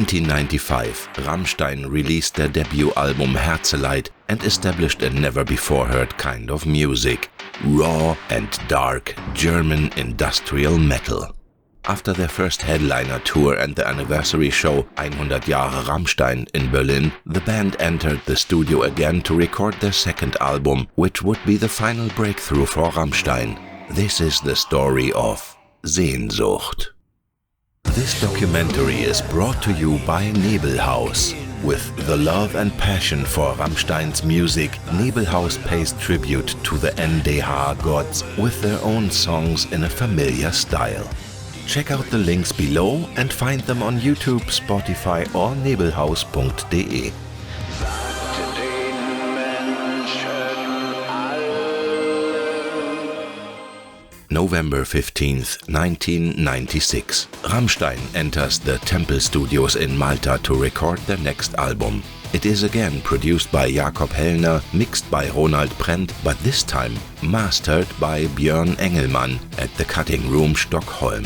1995, Rammstein released their debut album Herzeleid and established a never-before-heard kind of music: raw and dark German industrial metal. After their first headliner tour and the anniversary show 100 Jahre Rammstein in Berlin, the band entered the studio again to record their second album, which would be the final breakthrough for Rammstein. This is the story of Sehnsucht. This documentary is brought to you by Nebelhaus. With the love and passion for Rammstein's music, Nebelhaus pays tribute to the NDH gods with their own songs in a familiar style. Check out the links below and find them on YouTube, Spotify or nebelhaus.de. November 15th, 1996. Rammstein enters the Temple Studios in Malta to record their next album. It is again produced by Jakob Hellner, mixed by Ronald Prendt, but this time mastered by Björn Engelmann at the Cutting Room Stockholm.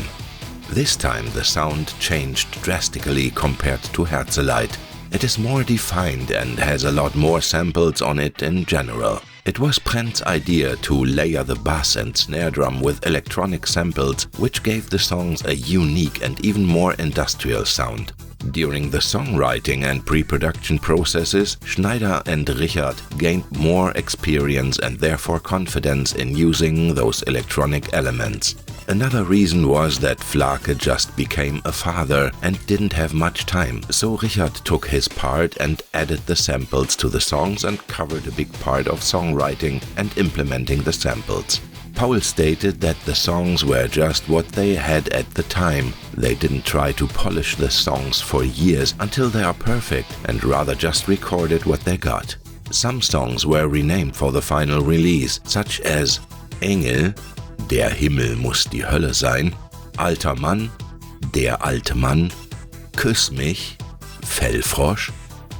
This time the sound changed drastically compared to Herzeleid. It is more defined and has a lot more samples on it in general. It was Prendt's idea to layer the bass and snare drum with electronic samples, which gave the songs a unique and even more industrial sound. During the songwriting and pre-production processes, Schneider and Richard gained more experience and therefore confidence in using those electronic elements. Another reason was that Flake just became a father and didn't have much time, so Richard took his part and added the samples to the songs and covered a big part of songwriting and implementing the samples. Paul stated that the songs were just what they had at the time. They didn't try to polish the songs for years until they are perfect and rather just recorded what they got. Some songs were renamed for the final release, such as Engel, Der Himmel muss die Hölle sein, Alter Mann, Der alte Mann, Küss mich, Fellfrosch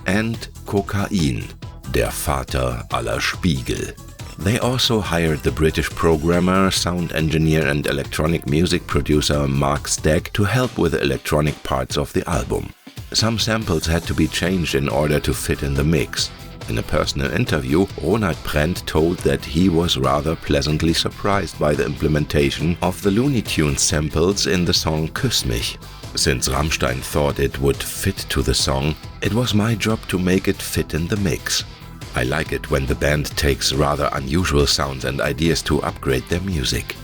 and Kokain, Der Vater aller Spiegel. They also hired the British programmer, sound engineer and electronic music producer Mark Stagg to help with the electronic parts of the album. Some samples had to be changed in order to fit in the mix. In a personal interview, Ronald Prendt told that he was rather pleasantly surprised by the implementation of the Looney Tunes samples in the song Küss mich. Since Rammstein thought it would fit to the song, it was my job to make it fit in the mix. I like it when the band takes rather unusual sounds and ideas to upgrade their music.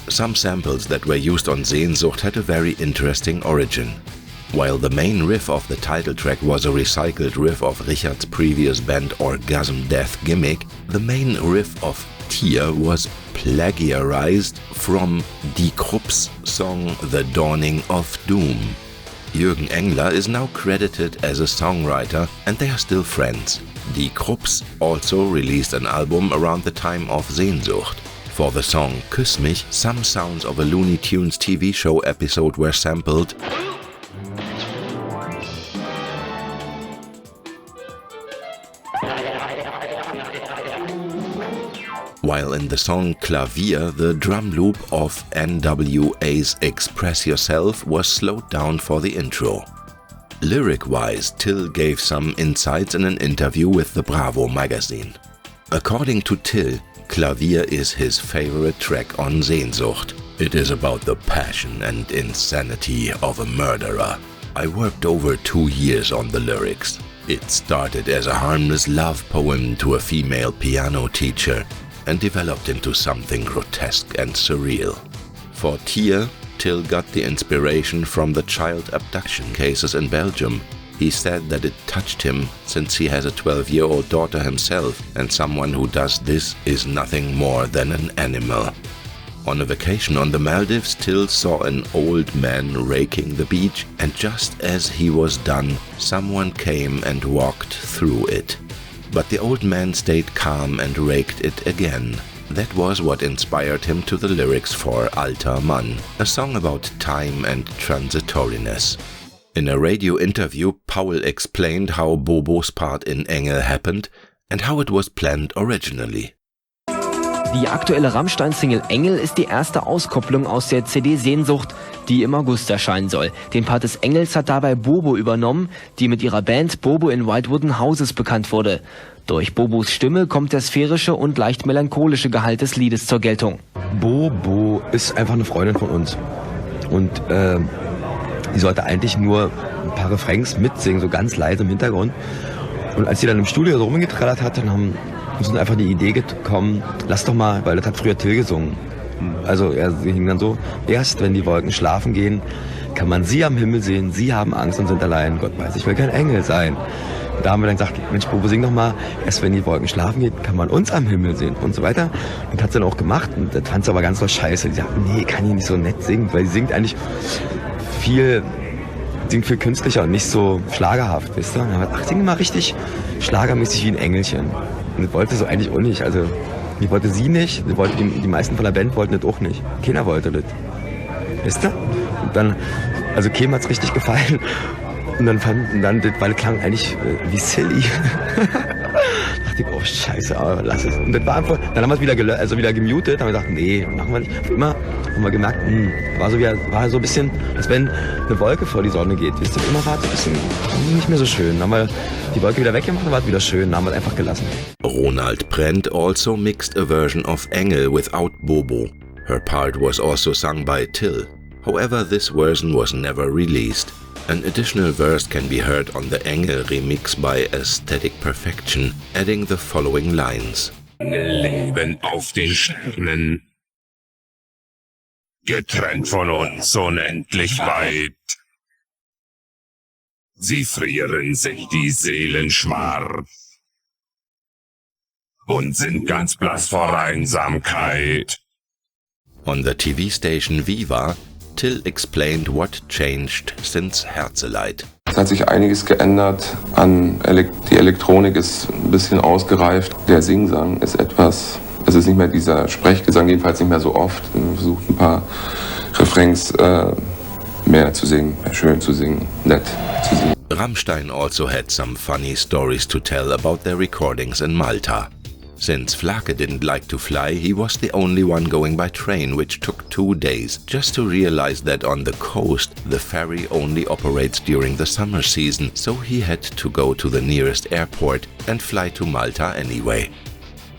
Some samples that were used on Sehnsucht had a very interesting origin. While the main riff of the title track was a recycled riff of Richard's previous band Orgasm Death gimmick, the main riff of Tier was plagiarized from Die Krupps' song The Dawning of Doom. Jürgen Engler is now credited as a songwriter and they are still friends. Die Krupps also released an album around the time of Sehnsucht. For the song Küss mich, some sounds of a Looney Tunes TV show episode were sampled. While in the song Klavier, the drum loop of NWA's Express Yourself was slowed down for the intro. Lyric-wise, Till gave some insights in an interview with the Bravo magazine. According to Till, Klavier is his favorite track on Sehnsucht. It is about the passion and insanity of a murderer. I worked over 2 years on the lyrics. It started as a harmless love poem to a female piano teacher and developed into something grotesque and surreal. For Tier, Till got the inspiration from the child abduction cases in Belgium. He said that it touched him since he has a 12-year-old daughter himself, and someone who does this is nothing more than an animal. On a vacation on the Maldives, Till saw an old man raking the beach, and just as he was done, someone came and walked through it. But the old man stayed calm and raked it again. That was what inspired him to the lyrics for Alter Mann, a song about time and transitoriness. In a radio interview, Paul explained how Bobo's part in Engel happened and how it was planned originally. Die aktuelle Rammstein-Single Engel ist die erste Auskopplung aus der CD Sehnsucht, die im August erscheinen soll. Den Part des Engels hat dabei Bobo übernommen, die mit ihrer Band Bobo in White Wooden Houses bekannt wurde. Durch Bobos Stimme kommt der sphärische und leicht melancholische Gehalt des Liedes zur Geltung. Bobo ist einfach eine Freundin von uns. Und die sollte eigentlich nur ein paar Refrains mitsingen, so ganz leise im Hintergrund. Und als sie dann im Studio so rumgetrellert hat, dann ist uns einfach die Idee gekommen, lass doch mal, weil das hat früher Till gesungen. Also sie hing dann so, erst wenn die Wolken schlafen gehen, kann man sie am Himmel sehen, sie haben Angst und sind allein. Gott weiß, ich will kein Engel sein. Und da haben wir dann gesagt, Mensch, Bobo, sing doch mal, erst wenn die Wolken schlafen gehen, kann man uns am Himmel sehen und so weiter. Und hat sie dann auch gemacht und das fand sie aber ganz doll scheiße. Die sagt, nee, kann ich nicht so nett singen, weil sie singt eigentlich viel künstlicher und nicht so schlagerhaft, wisst ihr? Und dann haben wir gesagt, ach, sing mal richtig schlagermäßig wie ein Engelchen. Und das wollte so eigentlich auch nicht, also die wollte sie nicht, die meisten von der Band wollten das auch nicht. Keiner wollte das. Wisst ihr? Und dann, also Kim hat's richtig gefallen. Und dann weil es klang eigentlich wie silly. Dachte ich, oh Scheiße, aber lass es. Und das war einfach, dann haben wir es wieder gemutet, haben wir gesagt, nee, machen wir nicht. Auf immer haben wir gemerkt, war so ein bisschen, als wenn eine Wolke vor die Sonne geht. Wisst ihr, immer war es ein bisschen nicht mehr so schön. Dann haben wir die Wolke wieder weggemacht, dann war es wieder schön, dann haben wir es einfach gelassen. Ronald Brent also mixed a version of Engel without Bobo. Her part was also sung by Till. However, this version was never released. An additional verse can be heard on the Engel remix by Aesthetic Perfection, adding the following lines. Engel leben auf den Sternen, getrennt von uns unendlich weit. Sie frieren sich die Seelen schwarz und sind ganz blass vor Einsamkeit. On the TV station Viva, Till explained what changed since Herzeleid. Es hat sich einiges geändert. Die Elektronik ist ein bisschen ausgereift. Der Singsang ist es ist nicht mehr dieser Sprechgesang, jedenfalls nicht mehr so oft. Man versucht ein paar Refrains mehr zu singen, mehr schön zu singen, nett zu singen. RAMMSTEIN also had some funny stories to tell about their recordings in Malta. Since Flake didn't like to fly, he was the only one going by train, which took 2 days, just to realize that on the coast the ferry only operates during the summer season, so he had to go to the nearest airport and fly to Malta anyway.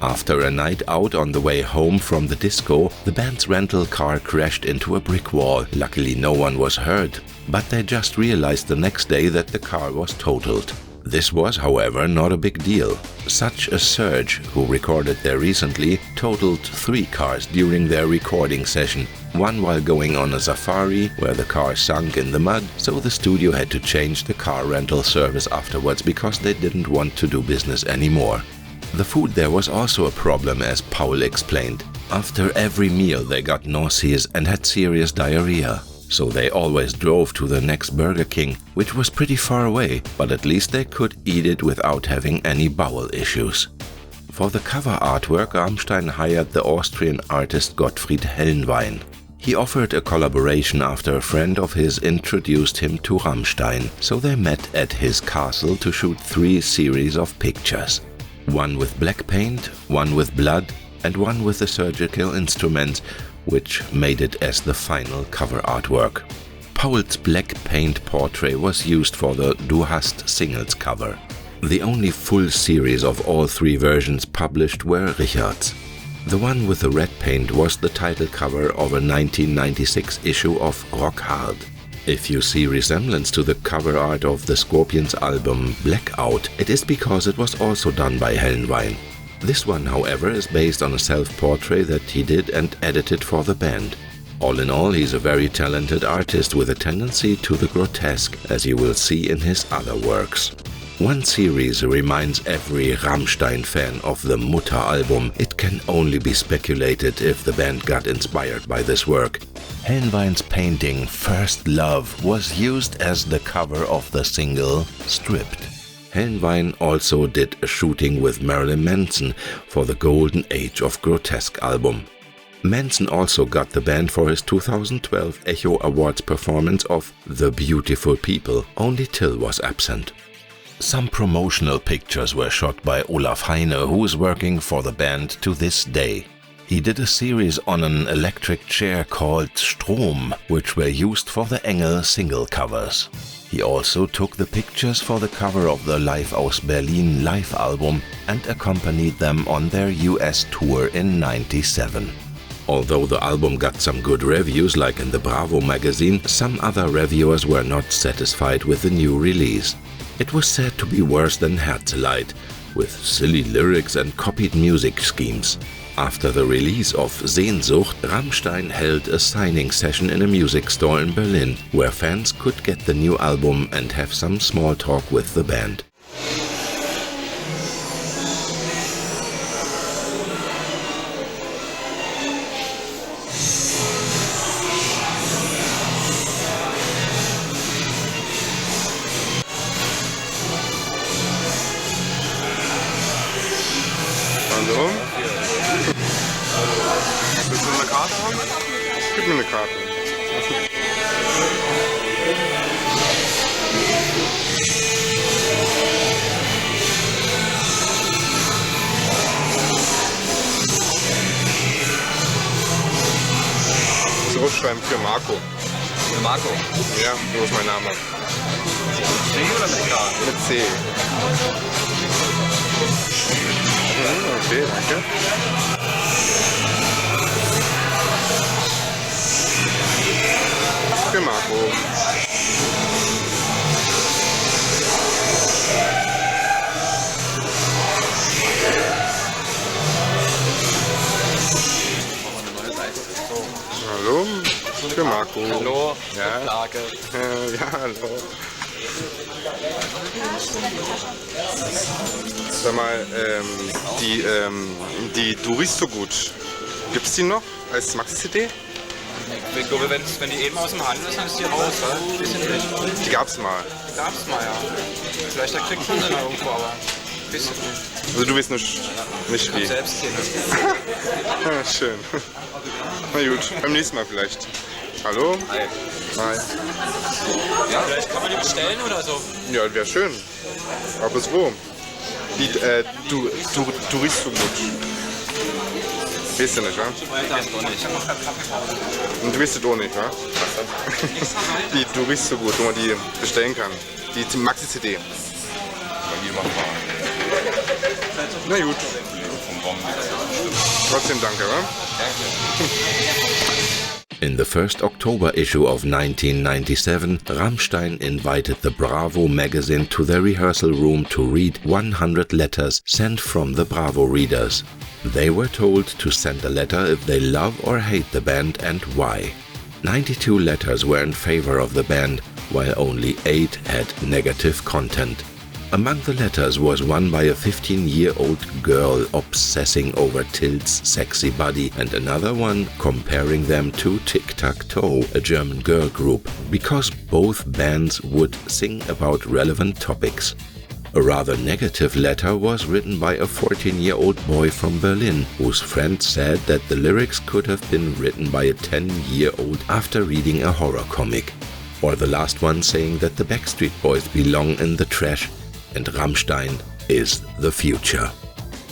After a night out on the way home from the disco, the band's rental car crashed into a brick wall. Luckily no one was hurt, but they just realized the next day that the car was totaled. This was, however, not a big deal. Such a Surge, who recorded there recently, totaled 3 cars during their recording session. One while going on a safari, where the car sunk in the mud, so the studio had to change the car rental service afterwards because they didn't want to do business anymore. The food there was also a problem, as Paul explained. After every meal they got nauseous and had serious diarrhea. So they always drove to the next Burger King, which was pretty far away, but at least they could eat it without having any bowel issues. For the cover artwork, RAMMSTEIN hired the Austrian artist Gottfried Helnwein. He offered a collaboration after a friend of his introduced him to RAMMSTEIN, so they met at his castle to shoot 3 series of pictures. One with black paint, one with blood, and one with the surgical instruments, which made it as the final cover artwork. Paul's black paint portrait was used for the Du hast singles cover. The only full series of all 3 versions published were Richard's. The one with the red paint was the title cover of a 1996 issue of Rock Hard. If you see resemblance to the cover art of the Scorpions album Blackout, it is because it was also done by Helnwein. This one, however, is based on a self-portrait that he did and edited for the band. All in all, he's a very talented artist with a tendency to the grotesque, as you will see in his other works. One series reminds every RAMMSTEIN fan of the Mutter album. It can only be speculated if the band got inspired by this work. Helnwein's painting First Love was used as the cover of the single Stripped. Helnwein also did a shooting with Marilyn Manson for the Golden Age of Grotesque album. Manson also got the band for his 2012 Echo Awards performance of The Beautiful People, only Till was absent. Some promotional pictures were shot by Olaf Heine, who is working for the band to this day. He did a series on an electric chair called Strom, which were used for the Engel single covers. He also took the pictures for the cover of the Live aus Berlin live album and accompanied them on their US tour in '97. Although the album got some good reviews like in the Bravo magazine, some other reviewers were not satisfied with the new release. It was said to be worse than Herzeleid, with silly lyrics and copied music schemes. After the release of Sehnsucht, RAMMSTEIN held a signing session in a music store in Berlin, where fans could get the new album and have some small talk with the band. Hallo? Willst du eine Karte haben? Gib mir eine Karte. Zurückschreiben für Marco. Für Marco? Ja, so ist mein Name. C oder mit K? Mit C. Okay, danke. Für Marco. Hallo? Für Marco. Hallo, Ja. Lage. Ja, hallo. Sag mal, die Du riechst so gut. Gibt's die noch als Maxi-CD? Ich glaube, wenn die eben aus dem Handel ist, dann ist die raus, oder? Bisschen nicht. Die gab's mal. Gab's mal, ja. Vielleicht kriegt man sie noch irgendwo, aber bisschen nicht. Also du weißt nicht Ich wie. selbst keine. Ja, schön. Na gut, beim nächsten Mal vielleicht. Hallo? Hi. Hi. Ja, vielleicht kann man die bestellen oder so. Ja, wäre schön. Aber bis wo? Die, du riechst so gut. Weißt du nicht, wa? Und du weißt es auch nicht, wa? Die Du riechst so gut, wo man die bestellen kann. Die Maxi-CD. Na gut. Trotzdem danke, wa? In the first October issue of 1997, RAMMSTEIN invited the Bravo magazine to their rehearsal room to read 100 letters sent from the Bravo readers. They were told to send a letter if they love or hate the band and why. 92 letters were in favor of the band, while only 8 had negative content. Among the letters was one by a 15-year-old girl obsessing over Tilt's sexy body, and another one comparing them to Tic Tac Toe, a German girl group, because both bands would sing about relevant topics. A rather negative letter was written by a 14-year-old boy from Berlin, whose friend said that the lyrics could have been written by a 10-year-old after reading a horror comic. Or the last one saying that the Backstreet Boys belong in the trash and RAMMSTEIN is the future.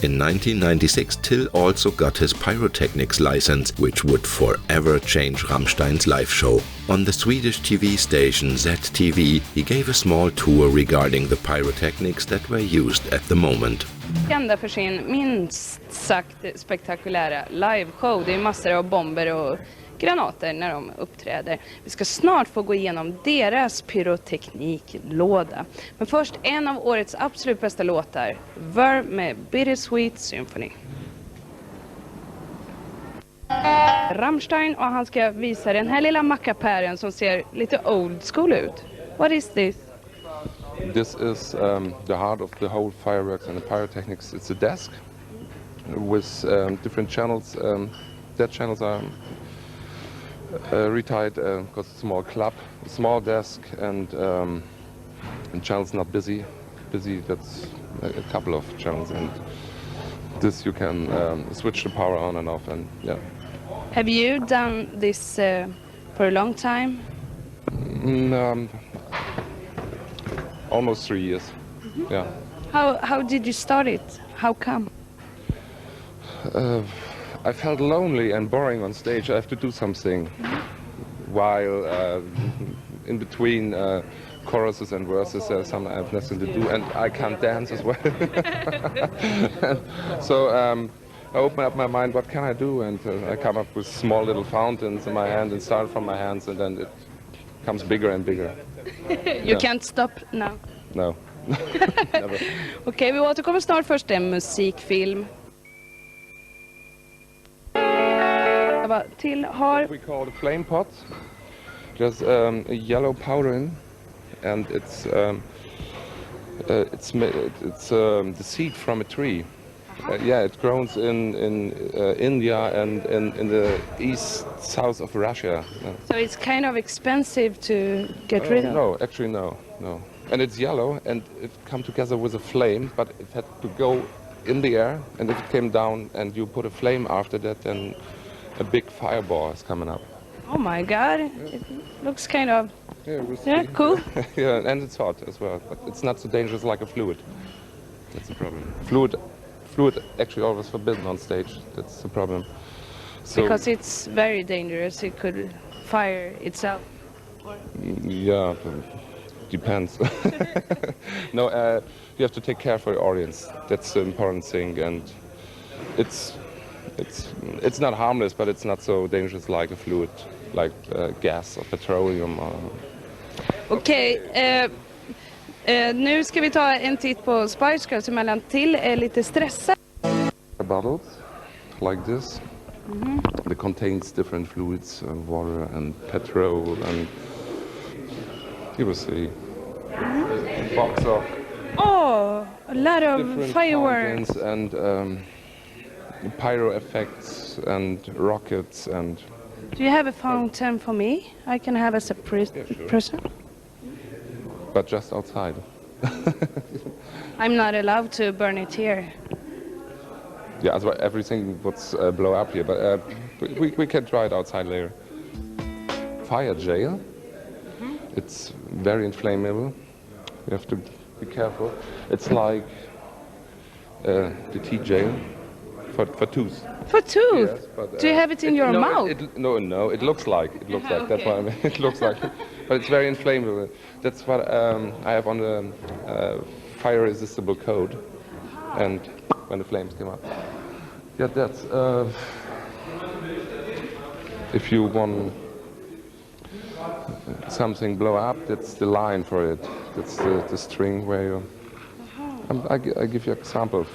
In 1996, Till also got his pyrotechnics license, which would forever change RAMMSTEIN's live show. On the Swedish TV station ZTV, he gave a small tour regarding the pyrotechnics that were used at the moment. Kända för sin minst sagt spektakulära liveshow. Det är massor av bomber och granater när de uppträder. Vi ska snart få gå igenom deras pyrotekniklåda. Men först en av årets absolut bästa låtar, Verve med Bittersweet Symphony. RAMMSTEIN, och han ska visa den här lilla mackapären som ser lite old school ut. What is this? This is the heart of the whole fireworks and the pyrotechnics. It's a desk with different channels. Dead channels are retied because it's a small club, a small desk, and channels not busy. That's a couple of channels, and this you can switch the power on and off, and yeah. Have you done this for a long time? Almost 3 years. Yeah. How did you start it? How come? I felt lonely and boring on stage. I have to do something while in between choruses and verses. There's some I have nothing to do, and I can't dance as well. So I open up my mind. What can I do? And I come up with small little fountains in my hand and start from my hands, and then it becomes bigger and bigger. You can't stop now. No. Okej, vi återkommer snart. Först en musikfilm. Till har... We call the flame pot. There's a yellow powder in, and it's the seed from a tree. Yeah, it grows in India and in the south of Russia. So it's kind of expensive to get rid of? No, actually no. And it's yellow, and it come together with a flame, but it had to go in the air, and if it came down and you put a flame after that, then a big fireball is coming up. Oh my God, it looks kind of... Yeah, cool. Yeah, and it's hot as well, but it's not so dangerous like a fluid. That's the problem. Fluid actually always forbidden on stage. That's the problem. So, because it's very dangerous. It could fire itself. Yeah, depends. No, you have to take care for your audience. That's the important thing, and it's not harmless, but it's not so dangerous like a fluid, like gas or petroleum. Okej. Nu ska vi ta en titt på Spice Girls emellan till är lite stressad. Bottles like this. It contains different fluids, water and petrol, and you will see a box of a lot of fireworks and pyro effects and rockets and. Do you have a fountain for me? I can have as a present. But just outside. I'm not allowed to burn it here. Yeah, so everything would blow up here, but we can try it outside later. Fire jail. It's very inflammable. You have to be careful. It's like the tea jail for tooth. For tooth? Yes, but, do you have it in your mouth? No. It looks like. Okay. That's what I mean. It looks like. But it's very inflammable. That's what I have on the fire-resistable coat. And when the flames come up. Yeah, that's if you want something blow up, that's the line for it. That's the string where you. I give you an example,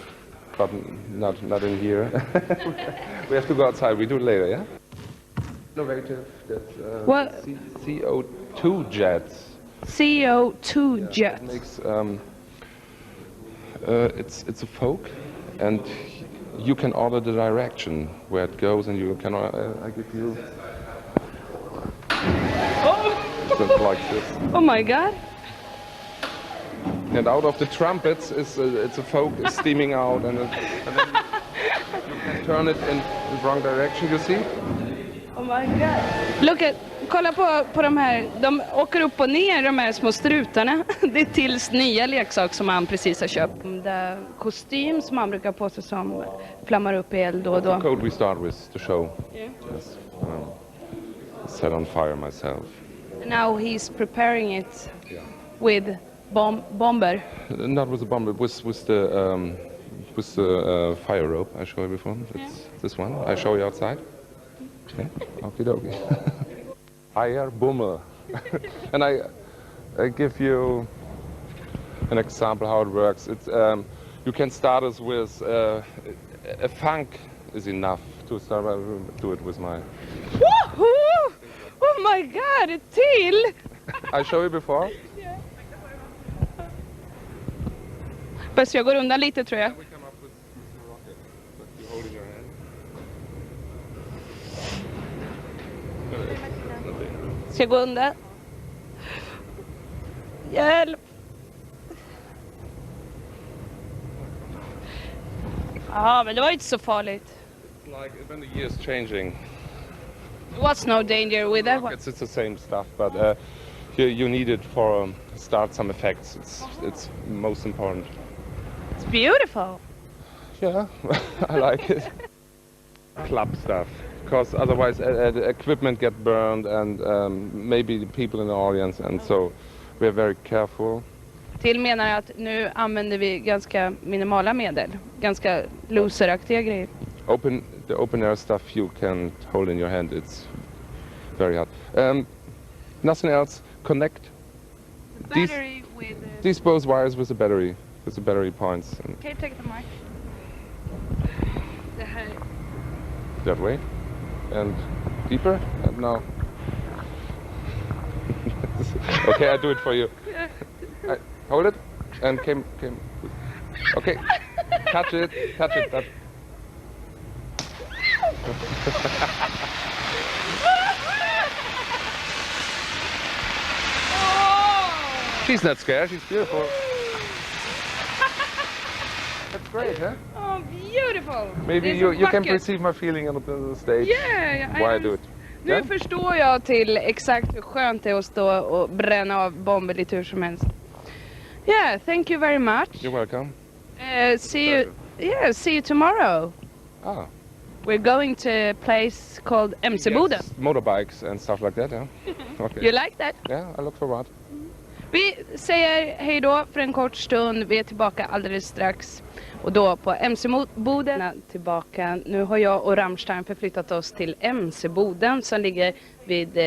but not in here. We have to go outside. We do it later, yeah. Innovative. That's what? CO2 jets. CO2 jets. It makes it's a folk, and you can order the direction where it goes, and you can. I give you. Just like this. Oh my God! And out of the trumpets it's a folk steaming out, and then you can turn it in the wrong direction. You see? Oh my God! Look at. Kolla på de här, de åker upp och ner, de här små strutarna. Det är Tills nya leksak som han precis har köpt. Det kostym som han brukar på sig som flammar upp i eld då och då. The code we start with the show. Yeah. Yes. Set on fire myself. Now he's preparing it with bomber. Not with the bomber, with the fire rope I showed you before. It's this one. I show you outside. Yeah. Okie dokie. Fire bomber. And I give you an example how it works. It's you can start us with a funk is enough to start. I will do it with my. Woohoo! Oh my God! Ett till! I show you before. Fast jag går undan lite tror jag. Ska jag gå undan? Hjälp! Ja, men det var inte så farligt. It's like when the year's changing. What's no danger with that one? It's the same stuff, but you need it for start some effects. It's most important. It's beautiful. Yeah, I like it. club stuff, because otherwise equipment get burned and maybe the people in the audience, and so we're very careful. Till menar att nu använder vi ganska minimala medel, ganska loseraktiga grejer. The open air stuff you can hold in your hand, it's very hard. Nothing else. Connect these both wires with the battery points. Can you take the mic? That way and deeper and now. Okay, I do it for you. Hold it and came. Okay, touch it. Touch. She's not scared, she's beautiful. That's great, huh? Oh, beautiful! Maybe you can perceive my feeling on the stage. Yeah, why I do it. Nu Yeah? förstår jag till exakt hur skönt det är att stå och bränna av bomber lite hur som helst. Yeah, thank you very much. You're welcome. See you tomorrow. Ah. We're going to a place called MC-boden. Yes, motorbikes and stuff like that, yeah? Okay. You like that? Yeah, I look forward. Vi säger hej då för en kort stund. Vi är tillbaka alldeles strax. Och då på MC-boden tillbaka. Nu har jag och RAMMSTEIN förflyttat oss till MC-boden som ligger vid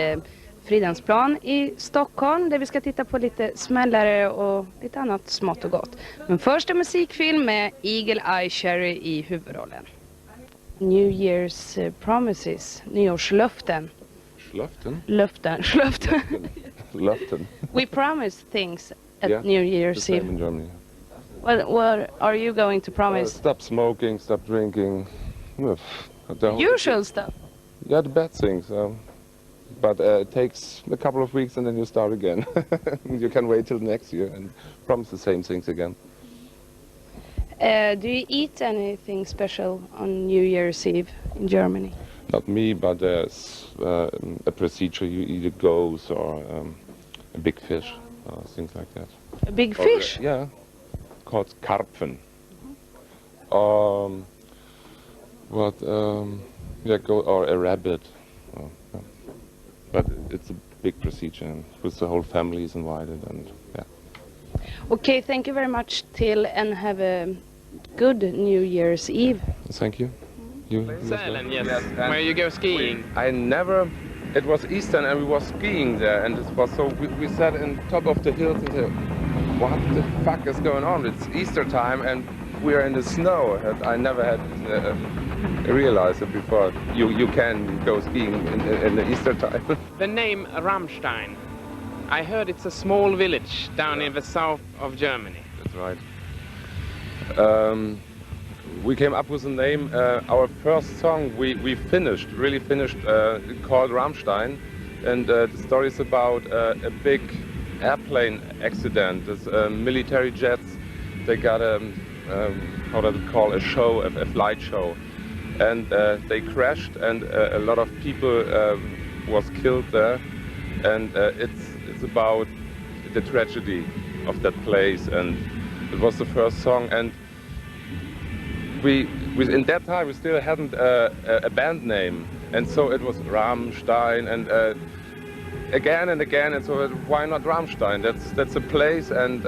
Fridhemsplan i Stockholm. Där vi ska titta på lite smällare och lite annat smått och gott. Men först en musikfilm med Eagle Eye Cherry i huvudrollen. New Year's promises. Nyårslöften. Löften. We promise things at New Year's Eve. In Germany. What are you going to promise? Stop smoking, stop drinking. Usual stuff. Yeah, the bad things. But it takes a couple of weeks and then you start again. You can wait till next year and promise the same things again. Do you eat anything special on New Year's Eve in Germany? Not me, but there's a procedure. You eat a goose or a big fish, things like that. A big fish? Yeah, called Karpfen. Or a rabbit. Yeah. But it's a big procedure, and with the whole family is invited, and yeah. Okay, thank you very much, Till, and have a good New Year's Eve. Thank you. You? Sälen, yes. Where you go skiing? It was Easter and we were skiing there, and it was so we sat on top of the hills and said, what the fuck is going on? It's Easter time and we are in the snow. I never had realized it before. You can go skiing in the Easter time. The name RAMMSTEIN. I heard it's a small village down in the south of Germany. That's right. We came up with a name. Our first song we really finished, called RAMMSTEIN, and the story is about a big airplane accident. This military jets, they got a show, a flight show, and they crashed, and a lot of people was killed there, and it's about the tragedy of that place, and it was the first song, and we in that time we still hadn't a band name, and so it was RAMMSTEIN, and again and again, and so why not RAMMSTEIN? That's a place, and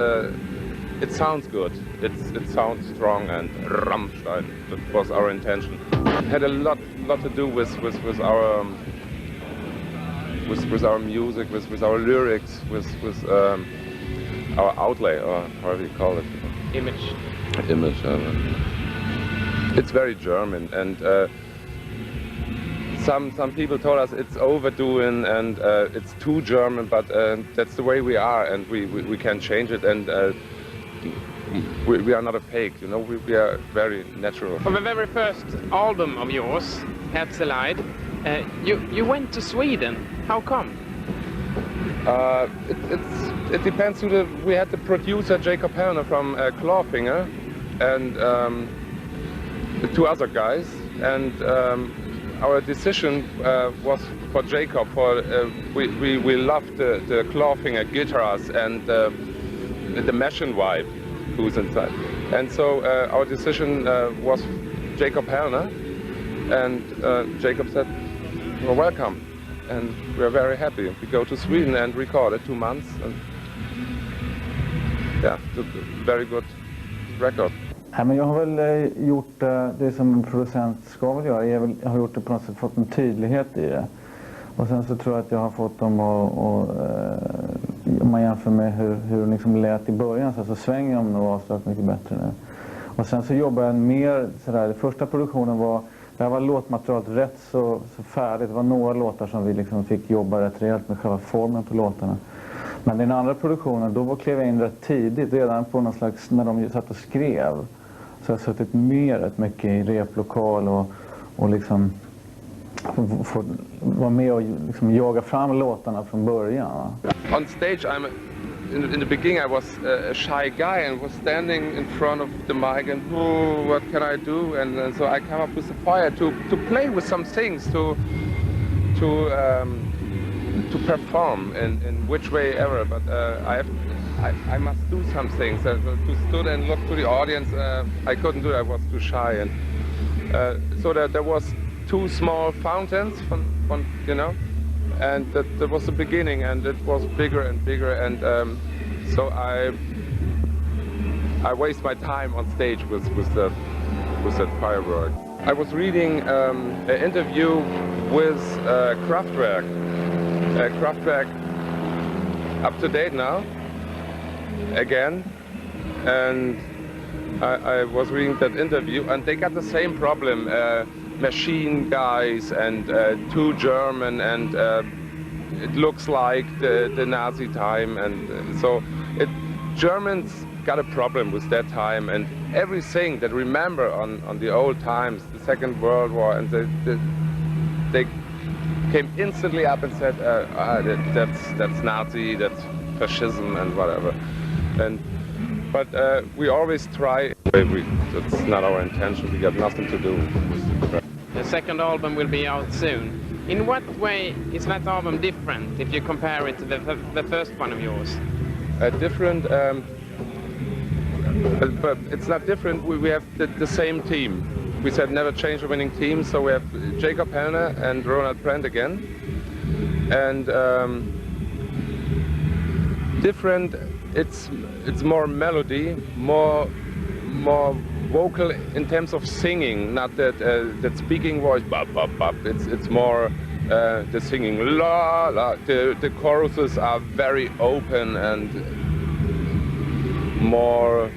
it sounds good. It sounds strong, and RAMMSTEIN. That was our intention. It had a lot to do with our music, with our lyrics, with our outlay, or however you call it. Image. It's very German, and some people told us it's overdoing and it's too German, but that's the way we are, and we can't change it, and we are not a fake, you know. We are very natural. For the very first album of yours, Herzeleid, you went to Sweden. How come? It depends who we had the producer Jacob Helner from Clawfinger, and the two other guys, and our decision was for Jacob. We loved the Clawfinger guitars and the Machine vibe who's inside, and so our decision was Jacob Helner, And Jacob said, well, welcome. And we're very happy. We go to Sweden and record it 2 months. And yeah, it's a very good record. Nej, men jag har väl gjort det som en producent ska väl göra. Jag har gjort det på något sätt, fått en tydlighet i det. Och sen så tror jag att jag har fått dem om man jämför med hur det liksom lät i början så svänger de nog avslaget mycket bättre nu. Och sen så jobbar jag mer sådär, första produktionen var låtmaterialet rätt så färdigt. Det var några låtar som vi liksom fick jobba rätt rejält med själva formen på låtarna. Men den andra produktionen, då klev jag in rätt tidigt, redan på någon slags, när de satt och skrev. Så jag har suttit med rätt mycket i replokal och liksom få vara med och liksom jaga fram låtarna från början. Va? On stage, in the beginning I was a shy guy and was standing in front of the mic and what can I do? And so I came up with a fire to play with some things, to perform in which way ever. But I must do some things. To stood and look to the audience, I couldn't do it. I was too shy, and so there was 2 small fountains, you know, and that was the beginning, and it was bigger and bigger, and so I waste my time on stage with that firework. I was reading an interview with Kraftwerk. Kraftwerk up to date now, again, and I was reading that interview, and they got the same problem. Machine guys and too German, and it looks like the Nazi time, and so Germans got a problem with that time, and everything that remember on the old times, the Second World War, and they came instantly up and said that's Nazi, that's fascism and whatever, but we always try. That's not our intention. We got nothing to do with it. The second album will be out soon. In what way is that album different if you compare it to the first one of yours? Different, but it's not different. We have the same team. We said never change a winning team, so we have Jacob Hellner and Ronald Brandt again. And different, it's more melody, more vocal in terms of singing, not that speaking voice, bop, bop, bop. It's more the singing, la, la. The choruses are very open and more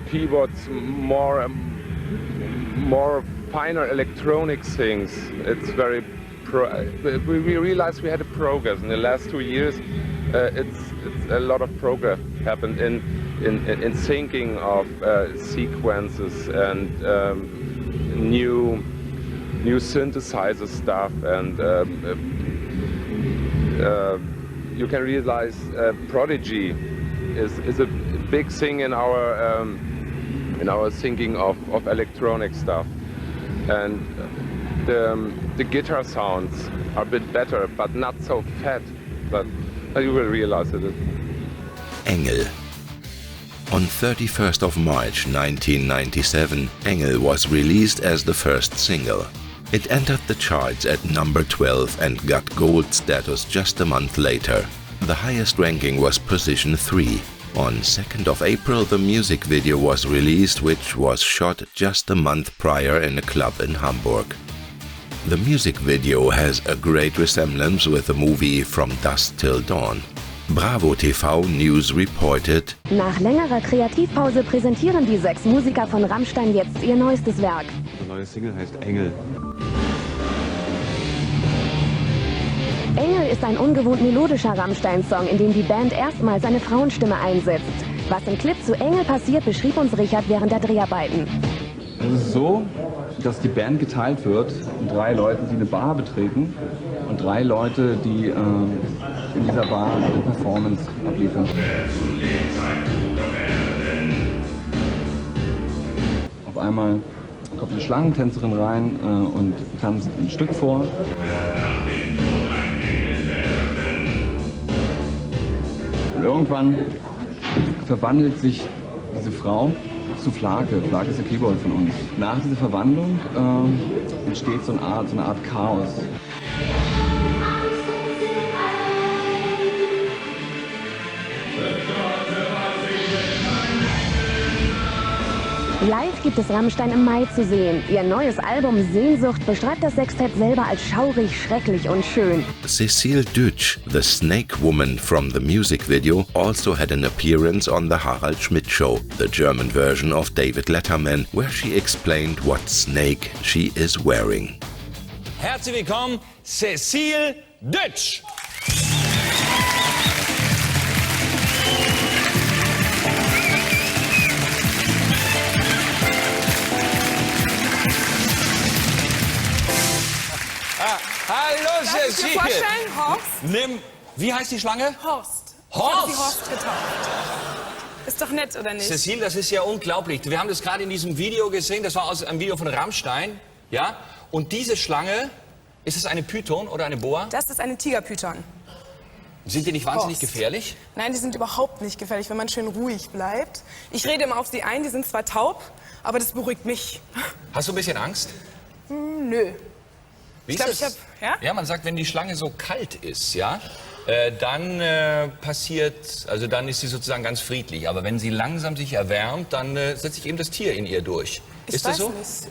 keyboards, more finer electronic things. It's very we realized we had a progress in the last 2 years. It's a lot of progress happened in thinking of sequences and new synthesizer stuff, and you can realize Prodigy is a big thing in our thinking of electronic stuff, and the guitar sounds are a bit better, but not so fat. But you will realize it. Engel. On 31st of March 1997, Engel was released as the first single. It entered the charts at number 12 and got gold status just a month later. The highest ranking was position 3. On 2nd of April, the music video was released, which was shot just a month prior in a club in Hamburg. The music video has a great resemblance with the movie From Dusk Till Dawn. Bravo TV News reported: Nach längerer Kreativpause präsentieren die 6 Musiker von Rammstein jetzt ihr neuestes Werk. Die neue Single heißt Engel. Engel ist ein ungewohnt melodischer Rammstein-Song, in dem die Band erstmals eine Frauenstimme einsetzt. Was im Clip zu Engel passiert, beschrieb uns Richard während der Dreharbeiten. Es ist so, dass die Band geteilt wird in 3 Leuten, die eine Bar betreten, und 3 Leute, die in dieser Bar eine Performance abliefern. Auf einmal kommt eine Schlangentänzerin rein und tanzt ein Stück vor. Und irgendwann verwandelt sich diese Frau zu Flake. Flake ist der Keyboard von uns. Nach dieser Verwandlung entsteht so eine Art Chaos. Live gibt es Rammstein im Mai zu sehen. Ihr neues Album Sehnsucht beschreibt das Sextett selber als schaurig, schrecklich und schön. Cecile Deutsch, the Snake Woman from the music video, also had an appearance on the Harald Schmidt Show, the German version of David Letterman, where she explained what snake she is wearing. Herzlich willkommen, Cecile Deutsch! Hallo, Cecile! Darf ich dir vorstellen? Horst? Wie heißt die Schlange? Horst. Horst? Ich hab sie Horst getauft. Ist doch nett, oder nicht? Cecile, das ist ja unglaublich. Wir haben das gerade in diesem Video gesehen. Das war aus einem Video von RAMMSTEIN. Ja? Und diese Schlange, ist es eine Python oder eine Boa? Das ist eine Tigerpython. Sind die nicht wahnsinnig gefährlich? Nein, die sind überhaupt nicht gefährlich, wenn man schön ruhig bleibt. Ich rede immer auf sie ein, die sind zwar taub, aber das beruhigt mich. Hast du ein bisschen Angst? Nö. Wie ist das? Ja, man sagt, wenn die Schlange so kalt ist, ja, dann dann ist sie sozusagen ganz friedlich. Aber wenn sie langsam sich erwärmt, dann setzt sich eben das Tier in ihr durch. Ist das so? Nicht.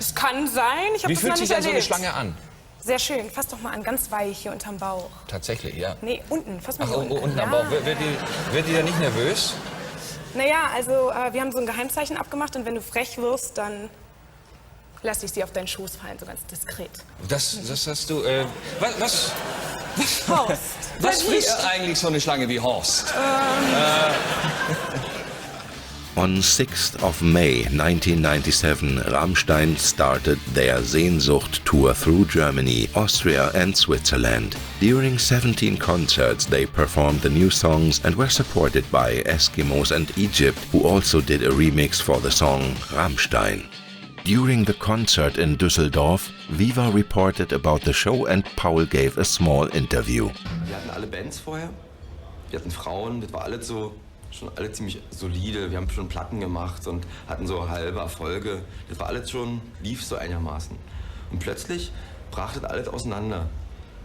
Es kann sein. Ich habe Wie das fühlt noch sich nicht dann so eine erlebt. Schlange an? Sehr schön. Fass doch mal an, ganz weich hier unterm Bauch. Tatsächlich, ja. Nee, unten. Fass mal Ach, hier unten. unten am Ja. Bauch. Wird die dann nicht nervös? Naja, also wir haben so ein Geheimzeichen abgemacht und wenn du frech wirst, dann lass ich sie auf deinen Schoß fallen, so ganz diskret. Das hast du, was Horst. frisst eigentlich so eine Schlange wie Horst? On 6th of May 1997, Rammstein started their Sehnsucht tour through Germany, Austria and Switzerland. During 17 concerts they performed the new songs and were supported by Eskimos and Egypt, who also did a remix for the song Rammstein. During the concert in Düsseldorf, Viva reported about the show and Paul gave a small interview. Wir hatten alle Bands vorher, wir hatten Frauen, das war alles so, schon alle ziemlich solide. Wir haben schon Platten gemacht und hatten so halbe Erfolge. Das war alles schon, lief so einigermaßen. Und plötzlich brach das alles auseinander.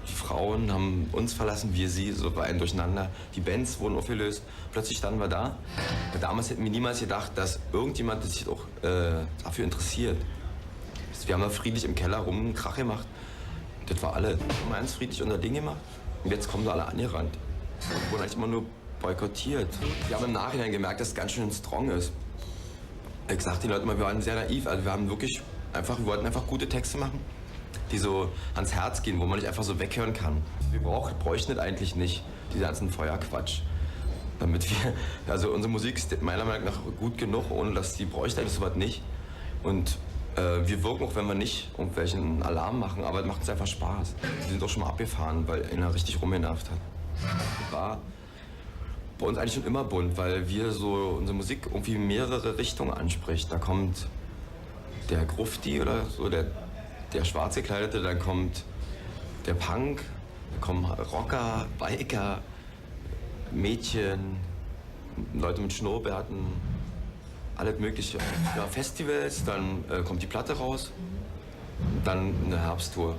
Die Frauen haben uns verlassen, wir sie, so war ein Durcheinander. Die Bands wurden aufgelöst. Plötzlich standen wir da. Damals hätten wir niemals gedacht, dass irgendjemand sich auch dafür interessiert. Wir haben da friedlich im Keller rum einen Krach gemacht. Das war alle. Wir haben ganz friedlich unser Ding gemacht. Und jetzt kommen sie alle angerannt. Wir wurden eigentlich immer nur boykottiert. Wir haben im Nachhinein gemerkt, dass es ganz schön strong ist. Ich sag den Leuten immer, wir waren sehr naiv. Also wir wollten einfach gute Texte machen, die so ans Herz gehen, wo man nicht einfach so weghören kann. Wir bräuchten das eigentlich nicht, diesen ganzen Feuerquatsch. Also unsere Musik ist meiner Meinung nach gut genug, ohne dass die bräuchte eigentlich sowas nicht. Und wir wirken auch, wenn wir nicht irgendwelchen Alarm machen, aber es macht uns einfach Spaß. Wir sind auch schon mal abgefahren, weil einer richtig rumgenervt hat. Das war bei uns eigentlich schon immer bunt, weil wir so unsere Musik irgendwie mehrere Richtungen anspricht. Da kommt der Grufti oder so, der schwarz gekleidete, dann kommt der Punk, da kommen Rocker, Biker, Mädchen, Leute mit Schnurrbärten, alles mögliche. Ja, Festivals, dann kommt die Platte raus, dann eine Herbsttour.